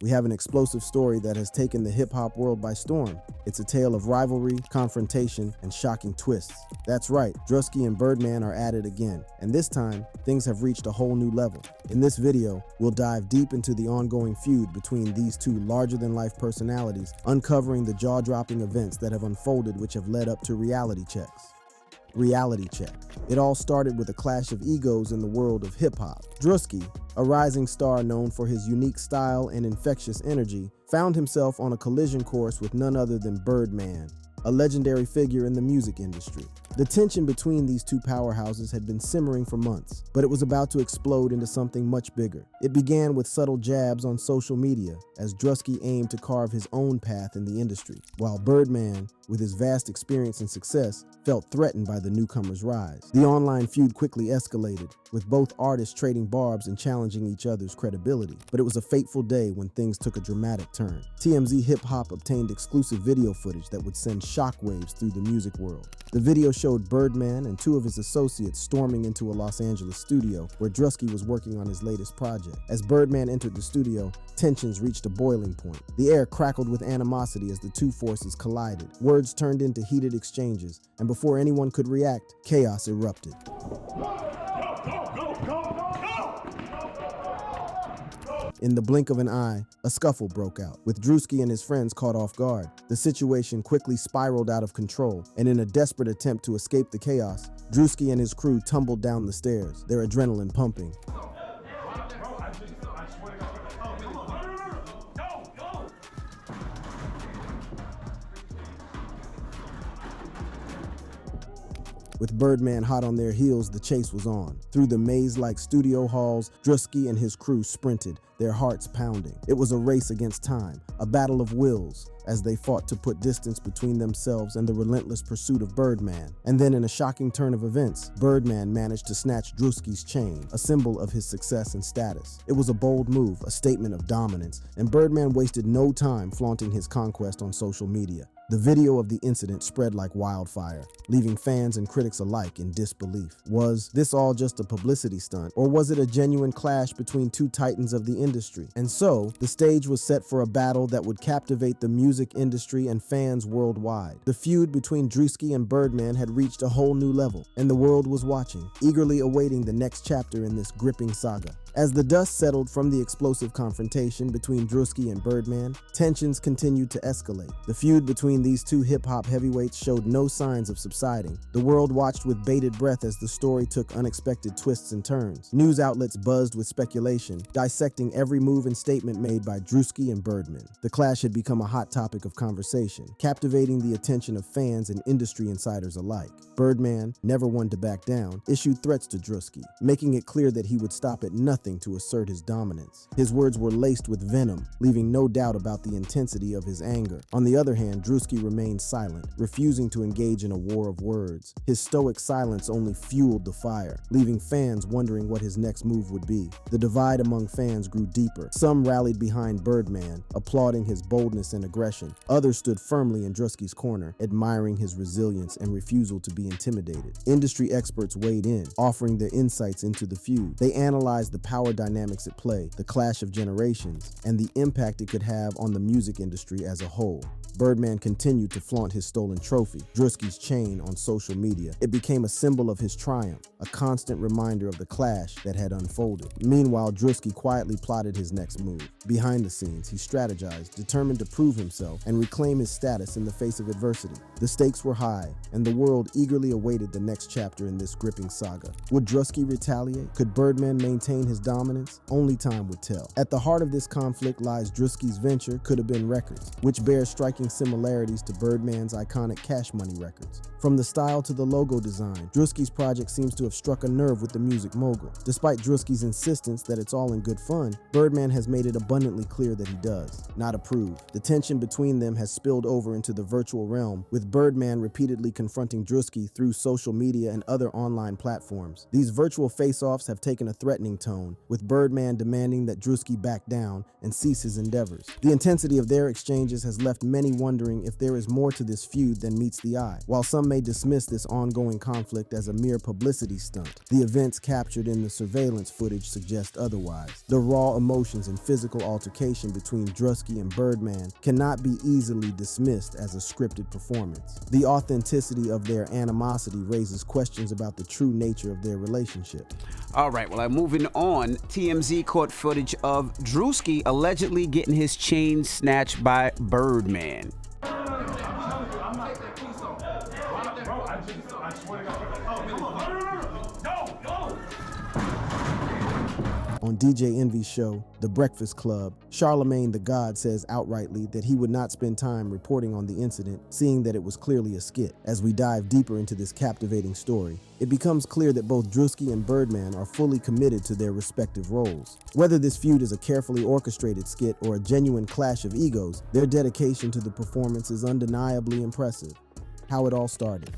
we have an explosive story that has taken the hip-hop world by storm. It's a tale of rivalry, confrontation, and shocking twists. That's right, Druski and Birdman are at it again, and this time, things have reached a whole new level. In this video, we'll dive deep into the ongoing feud between these two larger-than-life personalities, uncovering the jaw-dropping events that have unfolded which have led up to reality checks. Reality check. It all started with a clash of egos in the world of hip-hop. Druski, a rising star known for his unique style and infectious energy, found himself on a collision course with none other than Birdman, a legendary figure in the music industry. The tension between these two powerhouses had been simmering for months, but it was about to explode into something much bigger. It began with subtle jabs on social media as Druski aimed to carve his own path in the industry, while Birdman, with his vast experience and success, felt threatened by the newcomer's rise. The online feud quickly escalated, with both artists trading barbs and challenging each other's credibility. But it was a fateful day when things took a dramatic turn. TMZ Hip Hop obtained exclusive video footage that would send shockwaves through the music world. The video showed Birdman and two of his associates storming into a Los Angeles studio where Druski was working on his latest project. As Birdman entered the studio, tensions reached a boiling point. The air crackled with animosity as the two forces collided. Words turned into heated exchanges, and before anyone could react, chaos erupted. In the blink of an eye, a scuffle broke out, with Druski and his friends caught off guard. The situation quickly spiraled out of control, and in a desperate attempt to escape the chaos, Druski and his crew tumbled down the stairs, their adrenaline pumping. With Birdman hot on their heels, the chase was on. Through the maze-like studio halls, Druski and his crew sprinted, their hearts pounding. It was a race against time, a battle of wills, as they fought to put distance between themselves and the relentless pursuit of Birdman. And then in a shocking turn of events, Birdman managed to snatch Druski's chain, a symbol of his success and status. It was a bold move, a statement of dominance, and Birdman wasted no time flaunting his conquest on social media. The video of the incident spread like wildfire, leaving fans and critics alike in disbelief. Was this all just a publicity stunt, or was it a genuine clash between two titans of the industry? And so, the stage was set for a battle that would captivate the music industry and fans worldwide. The feud between Druski and Birdman had reached a whole new level, and the world was watching, eagerly awaiting the next chapter in this gripping saga. As the dust settled from the explosive confrontation between Druski and Birdman, tensions continued to escalate. The feud between these two hip-hop heavyweights showed no signs of subsiding. The world watched with bated breath as the story took unexpected twists and turns. News outlets buzzed with speculation, dissecting every move and statement made by Druski and Birdman. The clash had become a hot topic of conversation, captivating the attention of fans and industry insiders alike. Birdman, never one to back down, issued threats to Druski, making it clear that he would stop at nothing to assert his dominance. His words were laced with venom, leaving no doubt about the intensity of his anger. On the other hand, Druski remained silent, refusing to engage in a war of words. His stoic silence only fueled the fire, leaving fans wondering what his next move would be. The divide among fans grew deeper. Some rallied behind Birdman, applauding his boldness and aggression. Others stood firmly in Druski's corner, admiring his resilience and refusal to be intimidated. Industry experts weighed in, offering their insights into the feud. They analyzed the power dynamics at play, the clash of generations, and the impact it could have on the music industry as a whole. Birdman continued to flaunt his stolen trophy, Druski's chain, on social media. It became a symbol of his triumph, a constant reminder of the clash that had unfolded. Meanwhile, Druski quietly plotted his next move. Behind the scenes, he strategized, determined to prove himself and reclaim his status in the face of adversity. The stakes were high, and the world eagerly awaited the next chapter in this gripping saga. Would Druski retaliate? Could Birdman maintain his dominance? Only time would tell. At the heart of this conflict lies Druski's venture, Could Have Been Records, which bears striking similarities to Birdman's iconic Cash Money records. From the style to the logo design, Druski's project seems to have struck a nerve with the music mogul. Despite Druski's insistence that it's all in good fun, Birdman has made it abundantly clear that he does not approve. The tension between them has spilled over into the virtual realm, with Birdman repeatedly confronting Druski through social media and other online platforms. These virtual face-offs have taken a threatening tone, with Birdman demanding that Druski back down and cease his endeavors. The intensity of their exchanges has left many wondering if there is more to this feud than meets the eye. While some may dismiss this ongoing conflict as a mere publicity stunt, the events captured in the surveillance footage suggest otherwise. The raw emotions and physical altercation between Druski and Birdman cannot be easily dismissed as a scripted performance. The authenticity of their animosity raises questions about the true nature of their relationship. All right, well, moving on. TMZ caught footage of Druski allegedly getting his chain snatched by Birdman. On DJ Envy's show, The Breakfast Club, Charlemagne the God says outrightly that he would not spend time reporting on the incident, seeing that it was clearly a skit. As we dive deeper into this captivating story, it becomes clear that both Druski and Birdman are fully committed to their respective roles. Whether this feud is a carefully orchestrated skit or a genuine clash of egos, their dedication to the performance is undeniably impressive. How it all started.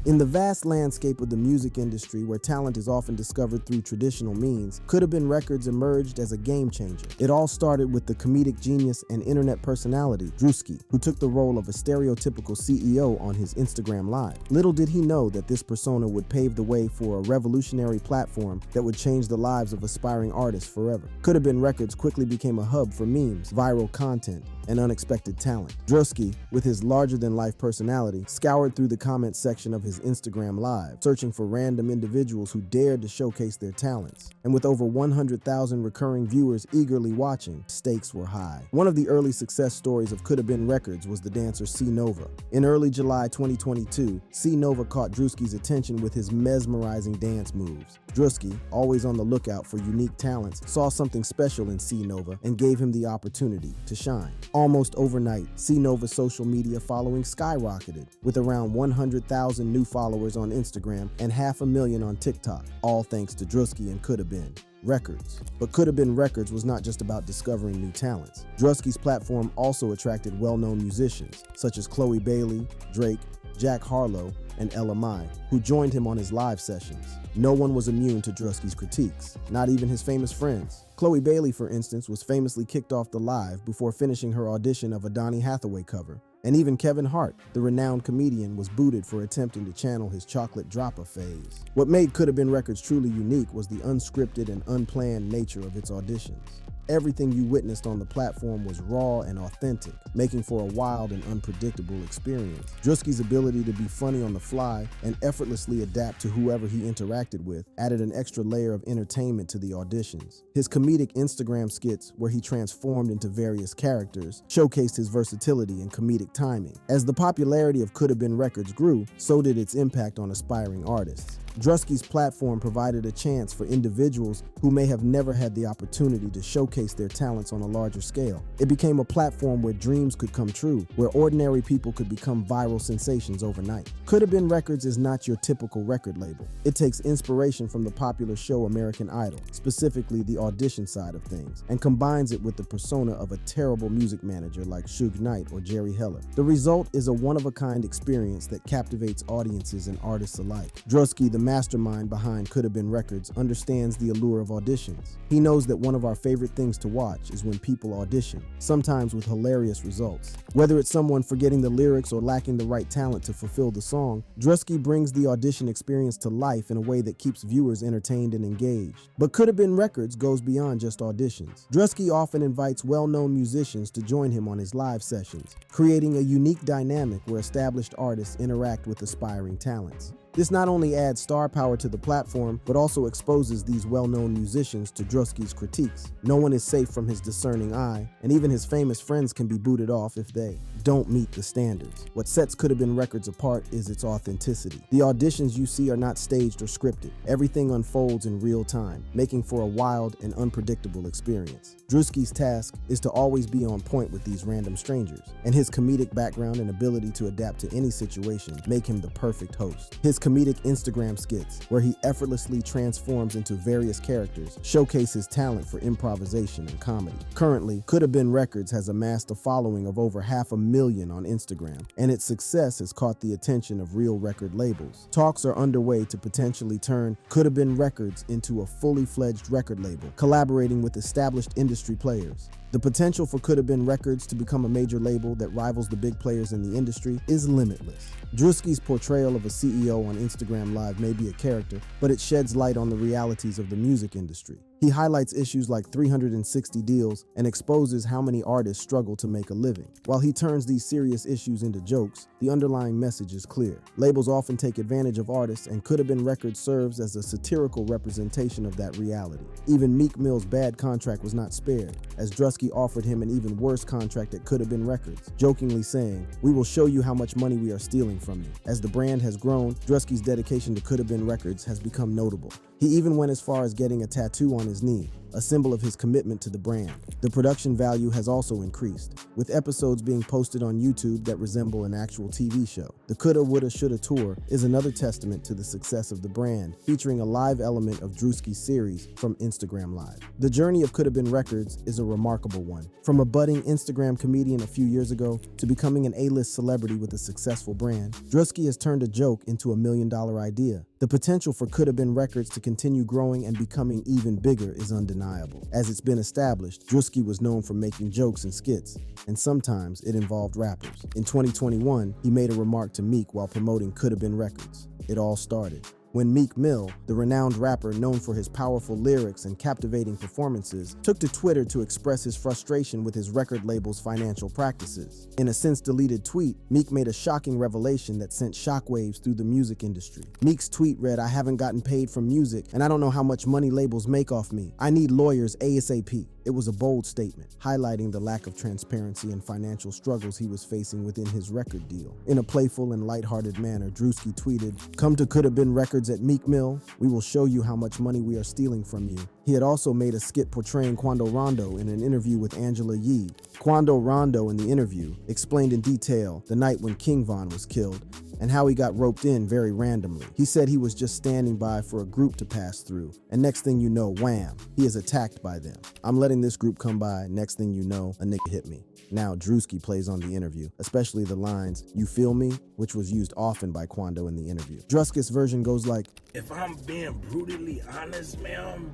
In the vast landscape of the music industry, where talent is often discovered through traditional means, Coulda Been Records emerged as a game changer. It all started with the comedic genius and internet personality, Druski, who took the role of a stereotypical CEO on his Instagram Live. Little did he know that this persona would pave the way for a revolutionary platform that would change the lives of aspiring artists forever. Coulda Been Records quickly became a hub for memes, viral content, and unexpected talent. Druski, with his larger-than-life personality, scoured through the comments section of his Instagram Live, searching for random individuals who dared to showcase their talents. And with over 100,000 recurring viewers eagerly watching, stakes were high. One of the early success stories of Coulda Been Records was the dancer C Nova. In early July 2022, C Nova caught Druski's attention with his mesmerizing dance moves. Druski, always on the lookout for unique talents, saw something special in C Nova and gave him the opportunity to shine. Almost overnight, C Nova's social media following skyrocketed, with around 100,000 new followers on Instagram and 500,000 on TikTok, all thanks to Druski and Coulda Been Records. But Coulda Been Records was not just about discovering new talents. Druski's platform also attracted well-known musicians, such as Chloe Bailey, Drake, Jack Harlow, and LMI, who joined him on his live sessions. No one was immune to Druski's critiques, not even his famous friends. Chloe Bailey, for instance, was famously kicked off the live before finishing her audition of a Donny Hathaway cover. And even Kevin Hart, the renowned comedian, was booted for attempting to channel his chocolate dropper phase. What made Coulda Been Records truly unique was the unscripted and unplanned nature of its auditions. Everything you witnessed on the platform was raw and authentic, making for a wild and unpredictable experience. Druski's ability to be funny on the fly and effortlessly adapt to whoever he interacted with added an extra layer of entertainment to the auditions. His comedic Instagram skits, where he transformed into various characters, showcased his versatility and comedic timing. As the popularity of Coulda Been Records grew, so did its impact on aspiring artists. Druski's platform provided a chance for individuals who may have never had the opportunity to showcase their talents on a larger scale. It became a platform where dreams could come true, where ordinary people could become viral sensations overnight. Coulda Been Records is not your typical record label. It takes inspiration from the popular show American Idol, specifically the audition side of things, and combines it with the persona of a terrible music manager like Suge Knight or Jerry Heller. The result is a one-of-a-kind experience that captivates audiences and artists alike. Druski, the mastermind behind Coulda Been Records, understands the allure of auditions. He knows that one of our favorite things to watch is when people audition, sometimes with hilarious results. Whether it's someone forgetting the lyrics or lacking the right talent to fulfill the song, Druski brings the audition experience to life in a way that keeps viewers entertained and engaged. But Coulda Been Records goes beyond just auditions. Druski often invites well-known musicians to join him on his live sessions, creating a unique dynamic where established artists interact with aspiring talents. This not only adds star power to the platform, but also exposes these well-known musicians to Druski's critiques. No one is safe from his discerning eye, and even his famous friends can be booted off if they don't meet the standards. What sets Coulda Been Records apart is its authenticity. The auditions you see are not staged or scripted. Everything unfolds in real time, making for a wild and unpredictable experience. Druski's task is to always be on point with these random strangers, and his comedic background and ability to adapt to any situation make him the perfect host. His comedic Instagram skits, where he effortlessly transforms into various characters, showcase his talent for improvisation and comedy. Currently, Coulda Been Records has amassed a following of over 500,000 on Instagram, and its success has caught the attention of real record labels. Talks are underway to potentially turn Coulda Been Records into a fully fledged record label, collaborating with established industry players. The potential for Coulda Been Records to become a major label that rivals the big players in the industry is limitless. Druski's portrayal of a CEO on Instagram Live may be a character, but it sheds light on the realities of the music industry. He highlights issues like 360 deals and exposes how many artists struggle to make a living. While he turns these serious issues into jokes, the underlying message is clear. Labels often take advantage of artists, and Coulda Been Records serves as a satirical representation of that reality. Even Meek Mill's bad contract was not spared, as Druski offered him an even worse contract at Coulda Been Records, jokingly saying, "We will show you how much money we are stealing from you." As the brand has grown, Druski's dedication to Coulda Been Records has become notable. He even went as far as getting a tattoo on his knee, a symbol of his commitment to the brand. The production value has also increased, with episodes being posted on YouTube that resemble an actual TV show. The Coulda Woulda Shoulda tour is another testament to the success of the brand, featuring a live element of Druski's series from Instagram Live. The journey of Coulda Been Records is a remarkable one. From a budding Instagram comedian a few years ago to becoming an A-list celebrity with a successful brand, Druski has turned a joke into $1 million idea. The potential for Coulda Been Records to continue growing and becoming even bigger is undeniable. As it's been established, Druski was known for making jokes and skits, and sometimes it involved rappers. In 2021, he made a remark to Meek while promoting Coulda Been Records. It all started when Meek Mill, the renowned rapper known for his powerful lyrics and captivating performances, took to Twitter to express his frustration with his record label's financial practices. In a since-deleted tweet, Meek made a shocking revelation that sent shockwaves through the music industry. Meek's tweet read, "I haven't gotten paid from music, and I don't know how much money labels make off me. I need lawyers ASAP." It was a bold statement, highlighting the lack of transparency and financial struggles he was facing within his record deal. In a playful and lighthearted manner, Druski tweeted, "Come to Coulda Been Records at Meek Mill. We will show you how much money we are stealing from you." He had also made a skit portraying Quando Rondo in an interview with Angela Yee. Quando Rondo in the interview explained in detail the night when King Von was killed and how he got roped in very randomly. He said he was just standing by for a group to pass through, and next thing you know, wham, he is attacked by them. "I'm letting this group come by, next thing you know, a nigga hit me." Now Druski plays on the interview, especially the lines, "You feel me?" which was used often by Quando in the interview. Druski's version goes like, "If I'm being brutally honest, man,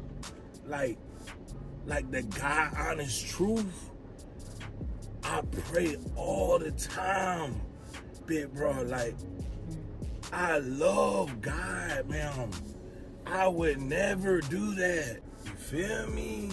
like the God honest truth, I pray all the time, big bro. Like, I love God, man. I would never do that. You feel me?"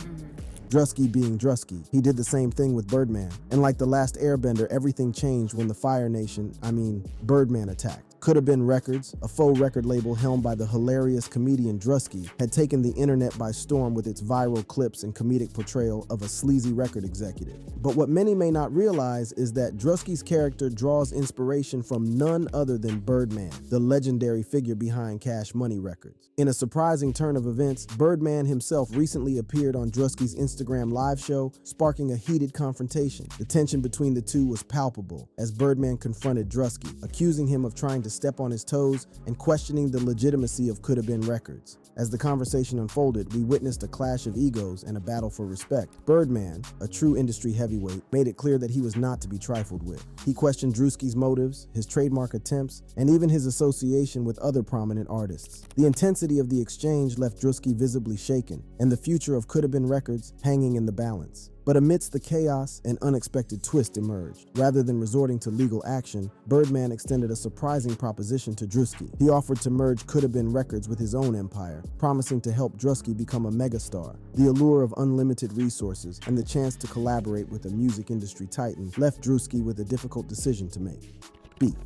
Druski being Druski, he did the same thing with Birdman. And like the last Airbender, everything changed when the Birdman attacked. Coulda Been Records, a faux record label helmed by the hilarious comedian Druski, had taken the internet by storm with its viral clips and comedic portrayal of a sleazy record executive. But what many may not realize is that Druski's character draws inspiration from none other than Birdman, the legendary figure behind Cash Money Records. In a surprising turn of events, Birdman himself recently appeared on Druski's Instagram Live show, sparking a heated confrontation. The tension between the two was palpable as Birdman confronted Druski, accusing him of trying to step on his toes and questioning the legitimacy of Coulda Been Records. As the conversation unfolded, we witnessed a clash of egos and a battle for respect. Birdman, a true industry heavyweight, made it clear that he was not to be trifled with. He questioned Druski's motives, his trademark attempts, and even his association with other prominent artists. The intensity of the exchange left Druski visibly shaken, and the future of Coulda Been Records hanging in the balance. But amidst the chaos, an unexpected twist emerged. Rather than resorting to legal action, Birdman extended a surprising proposition to Druski. He offered to merge Coulda Been Records with his own empire, promising to help Druski become a megastar. The allure of unlimited resources and the chance to collaborate with a music industry titan left Druski with a difficult decision to make. Beat.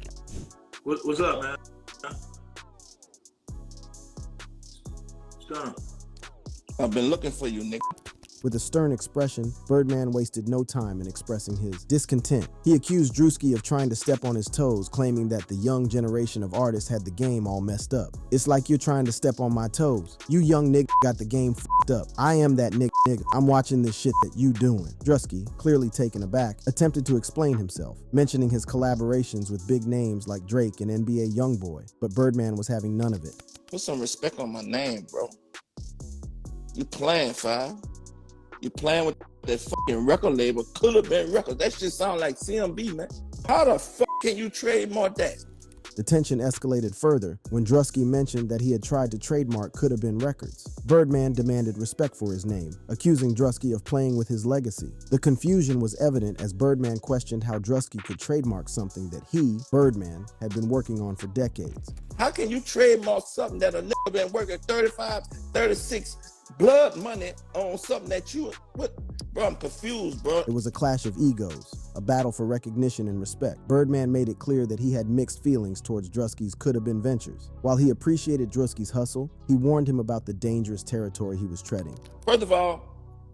What's up, man? What's going on? I've been looking for you, nigga. With a stern expression, Birdman wasted no time in expressing his discontent. He accused Druski of trying to step on his toes, claiming that the young generation of artists had the game all messed up. "It's like you're trying to step on my toes. You young nigga got the game f***ed up. I am that nigga. I'm watching this shit that you doing." Druski, clearly taken aback, attempted to explain himself, mentioning his collaborations with big names like Drake and NBA Youngboy, but Birdman was having none of it. Put some respect on my name, bro. You playing, Five. You playing with that fucking record label, Coulda Been Records. That shit sound like CMB, man. How the fuck can you trademark that? The tension escalated further when Druski mentioned that he had tried to trademark Could Have Been Records. Birdman demanded respect for his name, accusing Druski of playing with his legacy. The confusion was evident as Birdman questioned how Druski could trademark something that he, Birdman, had been working on for decades. How can you trademark something that a nigga been working 35, 36 blood money on something that you, what? Bro, I'm confused, bro. It was a clash of egos, a battle for recognition and respect. Birdman made it clear that he had mixed feelings towards Druski's could-have-been ventures. While he appreciated Druski's hustle, he warned him about the dangerous territory he was treading. First of all,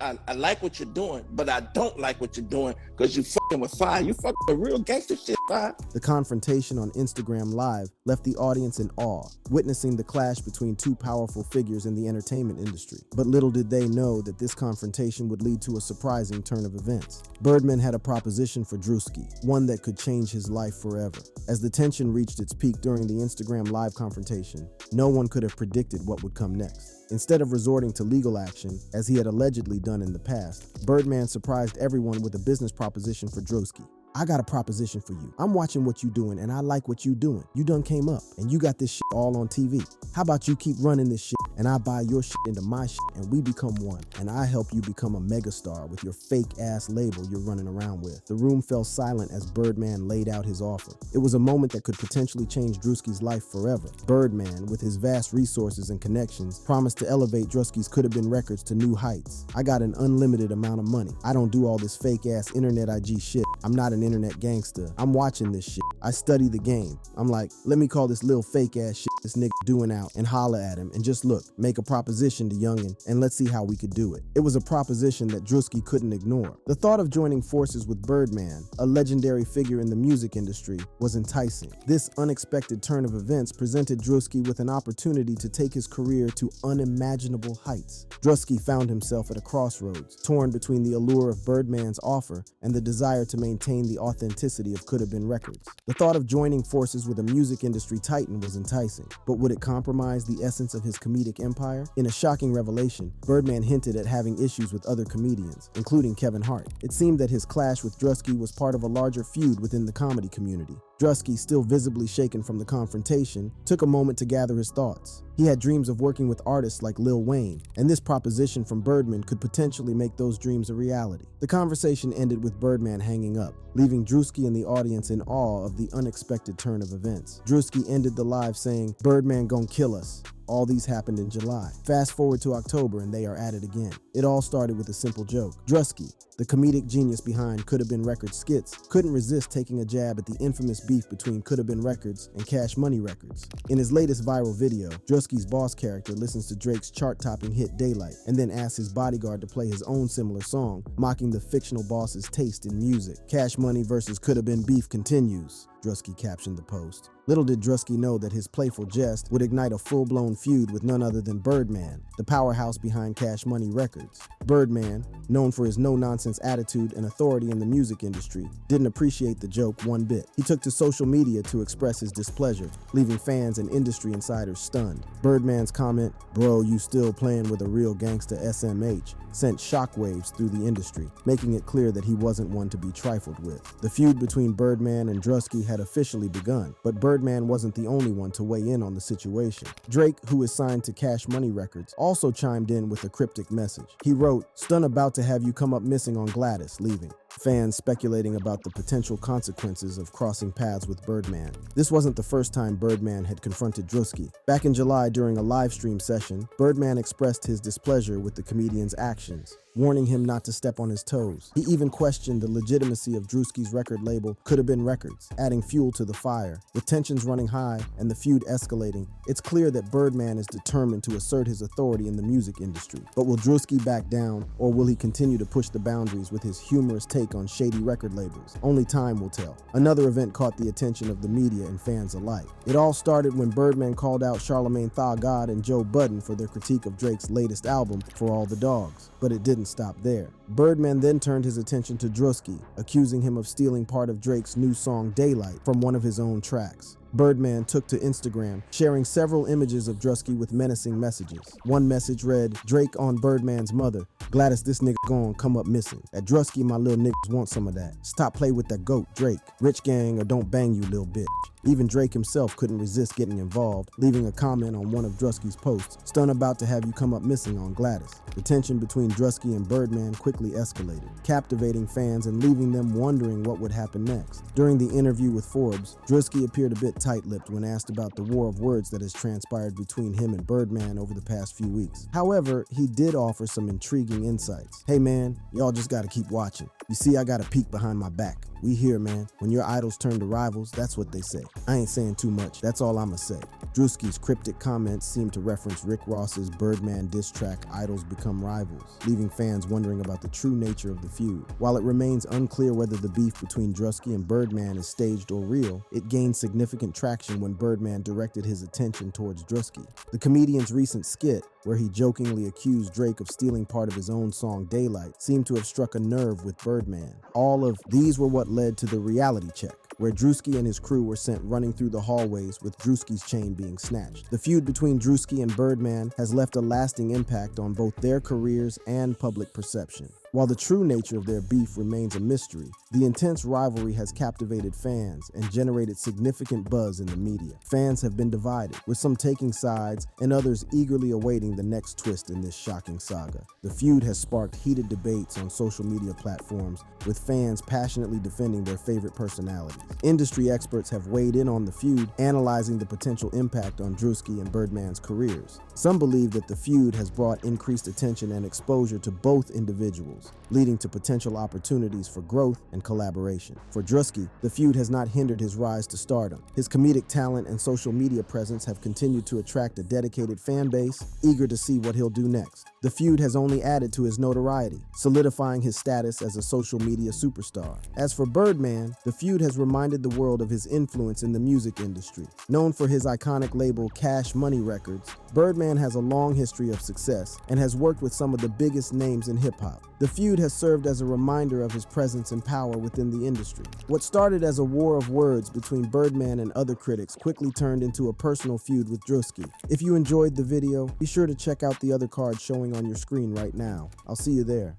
I like what you're doing, but I don't like what you're doing because you fucking with fire. You fucking with real gangster shit, fire. The confrontation on Instagram Live left the audience in awe, witnessing the clash between two powerful figures in the entertainment industry. But little did they know that this confrontation would lead to a surprising turn of events. Birdman had a proposition for Druski, one that could change his life forever. As the tension reached its peak during the Instagram Live confrontation, no one could have predicted what would come next. Instead of resorting to legal action, as he had allegedly done in the past, Birdman surprised everyone with a business proposition for Druski. I got a proposition for you. I'm watching what you doing and I like what you doing. You done came up and you got this shit all on TV. How about you keep running this shit and I buy your shit into my shit and we become one and I help you become a megastar with your fake ass label you're running around with. The room fell silent as Birdman laid out his offer. It was a moment that could potentially change Druski's life forever. Birdman, with his vast resources and connections, promised to elevate Druski's Could Have Been Records to new heights. I got an unlimited amount of money. I don't do all this fake ass internet IG shit. I'm not an internet gangster. I'm watching this shit. I study the game. I'm like, let me call this little fake ass shit this nigga doing out and holler at him and just look, make a proposition to youngin and let's see how we could do it. It was a proposition that Druski couldn't ignore. The thought of joining forces with Birdman, a legendary figure in the music industry, was enticing. This unexpected turn of events presented Druski with an opportunity to take his career to unimaginable heights. Druski found himself at a crossroads, torn between the allure of Birdman's offer and the desire to maintain the authenticity of Could Have Been Records. The thought of joining forces with a music industry titan was enticing, but would it compromise the essence of his comedic empire? In a shocking revelation, Birdman hinted at having issues with other comedians, including Kevin Hart. It seemed that his clash with Druski was part of a larger feud within the comedy community. Druski, still visibly shaken from the confrontation, took a moment to gather his thoughts. He had dreams of working with artists like Lil Wayne, and this proposition from Birdman could potentially make those dreams a reality. The conversation ended with Birdman hanging up, leaving Druski and the audience in awe of the unexpected turn of events. Druski ended the live saying, "Birdman gon' kill us." All these happened in July. Fast forward to October and they are at it again. It all started with a simple joke. Druski, the comedic genius behind Could Have Been Records skits, couldn't resist taking a jab at the infamous beef between Could Have Been Records and Cash Money Records. In his latest viral video, Druski's boss character listens to Drake's chart-topping hit Daylight and then asks his bodyguard to play his own similar song, mocking the fictional boss's taste in music. Cash Money versus Could Have Been beef continues, Druski captioned the post. Little did Druski know that his playful jest would ignite a full-blown feud with none other than Birdman, the powerhouse behind Cash Money Records. Birdman, known for his no-nonsense attitude and authority in the music industry, didn't appreciate the joke one bit. He took to social media to express his displeasure, leaving fans and industry insiders stunned. Birdman's comment, "Bro, you still playing with a real gangsta SMH," sent shockwaves through the industry, making it clear that he wasn't one to be trifled with. The feud between Birdman and Druski had officially begun, but Birdman wasn't the only one to weigh in on the situation. Drake, who is signed to Cash Money Records, also chimed in with a cryptic message. He wrote, "Stun about to have you come up missing on Gladys, leaving." Fans speculating about the potential consequences of crossing paths with Birdman. This wasn't the first time Birdman had confronted Druski. Back in July during a live stream session, Birdman expressed his displeasure with the comedian's actions, warning him not to step on his toes. He even questioned the legitimacy of Druski's record label Could Have Been Records, adding fuel to the fire. With tensions running high and the feud escalating, it's clear that Birdman is determined to assert his authority in the music industry. But will Druski back down, or will he continue to push the boundaries with his humorous take on shady record labels? Only time will tell. Another event caught the attention of the media and fans alike. It all started when Birdman called out Charlamagne Tha God and Joe Budden for their critique of Drake's latest album, For All the Dogs. But it didn't stop there. Birdman then turned his attention to Druski, accusing him of stealing part of Drake's new song Daylight from one of his own tracks. Birdman took to Instagram, sharing several images of Druski with menacing messages. One message read, "Drake on Birdman's mother. Gladys, this nigga gon' come up missing. At Druski, my little niggas want some of that. Stop play with that goat, Drake. Rich gang or don't bang you, little bitch." Even Drake himself couldn't resist getting involved, leaving a comment on one of Druski's posts, "Stun about to have you come up missing on Gladys." The tension between Druski and Birdman quickly escalated, captivating fans and leaving them wondering what would happen next. During the interview with Forbes, Druski appeared a bit tight-lipped when asked about the war of words that has transpired between him and Birdman over the past few weeks. However, he did offer some intriguing insights. "Hey man, y'all just gotta keep watching. You see, I got a peek behind my back. We here, man. When your idols turn to rivals, that's what they say. I ain't saying too much. That's all I'ma say." Druski's cryptic comments seem to reference Rick Ross's Birdman diss track, "Idols Become Rivals," leaving fans wondering about the true nature of the feud. While it remains unclear whether the beef between Druski and Birdman is staged or real, it gained significant traction when Birdman directed his attention towards Druski. The comedian's recent skit, where he jokingly accused Drake of stealing part of his own song Daylight, seemed to have struck a nerve with Birdman. All of these were what led to the reality check, where Druski and his crew were sent running through the hallways with Druski's chain being snatched. The feud between Druski and Birdman has left a lasting impact on both their careers and public perception. While the true nature of their beef remains a mystery, the intense rivalry has captivated fans and generated significant buzz in the media. Fans have been divided, with some taking sides and others eagerly awaiting the next twist in this shocking saga. The feud has sparked heated debates on social media platforms, with fans passionately defending their favorite personalities. Industry experts have weighed in on the feud, analyzing the potential impact on Druski and Birdman's careers. Some believe that the feud has brought increased attention and exposure to both individuals, leading to potential opportunities for growth and collaboration. For Druski, the feud has not hindered his rise to stardom. His comedic talent and social media presence have continued to attract a dedicated fan base, eager to see what he'll do next. The feud has only added to his notoriety, solidifying his status as a social media superstar. As for Birdman, the feud has reminded the world of his influence in the music industry. Known for his iconic label Cash Money Records, Birdman has a long history of success and has worked with some of the biggest names in hip-hop. The feud has served as a reminder of his presence and power within the industry. What started as a war of words between Birdman and other critics quickly turned into a personal feud with Druski. If you enjoyed the video, be sure to check out the other cards showing on your screen right now. I'll see you there.